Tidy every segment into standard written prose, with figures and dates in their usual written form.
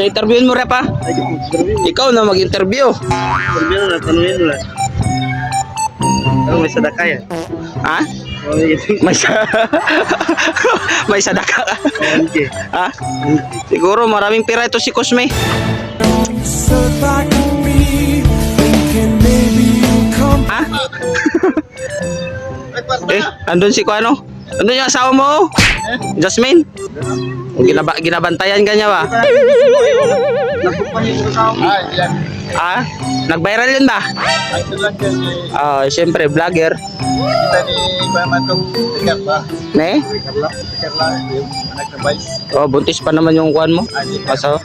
Interviewin mo rep ha? Ikaw na mag-interview. Interview na, tanungin mo lang. Ano, may sadaka yan? Ha? May may sadaka ka? Okay. Ha? Siguro maraming pera ito si Cosme. Ha? Andun si Kuano? Andun yung asawa mo? Jasmine? Ginabantayan ka niya ba? Ay, yan. Ah? Nag-viral yun ba? Ay, ito lang yan. Siyempre, vlogger. Kita ni Pamatong Tikar ba? Ne? Tikar lang. Yung anak na Vice. Oh, buntis pa naman yung kuan mo. Asawa?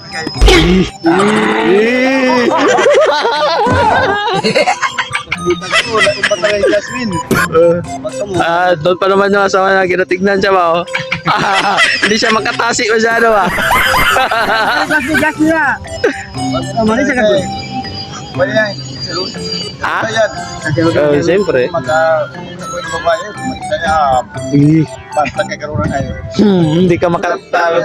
Wala kong patangay Jasmine. Doon pa naman yung asawa na ginatignan siya ba? Oh? Hindi siya makatasi masyado ba? Jasmine na! Mali siya kasi. Mali yan. Ha? Ayan. Siyempre. Ako yung babae. Kaya, bantang kay karoon na ngayon. Hindi ka makatalo.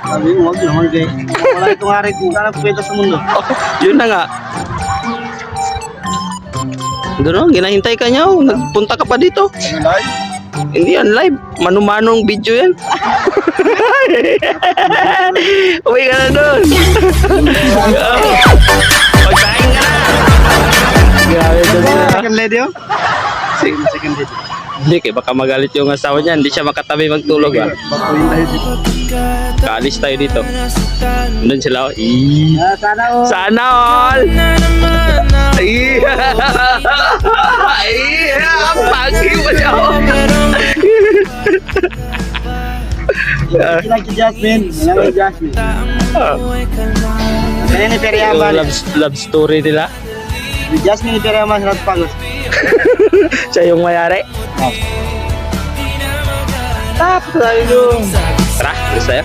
Sabi mo, huwag naman kay. Wala itong hari kung kanang kwenta sa mundo. Yun na nga. Doon, ginahintay ka niya. Nagpunta ka pa dito. Ano live? Hindi yan live. Manumanong video yan. Uwi ka na doon. Pagsahin ka na. Grabe doon sila. Second lady oh? Second lady. Hindi, kaya baka magalit yung asawa niya. Hindi siya makatabi magtulog. Ah. Bakuin tayo dito. Kaalis tayo dito. Doon sila. Oh. Sana oh. Sana all! Ang pagi mo siya. Kailangan si Jasmine. Kailangan si Jasmine. Kaya ni Periaman. Love story nila. Si Jasmine ni Periaman sa Pagos. Siya yung mayari. Tapos tayo. Tara, gusto tayo.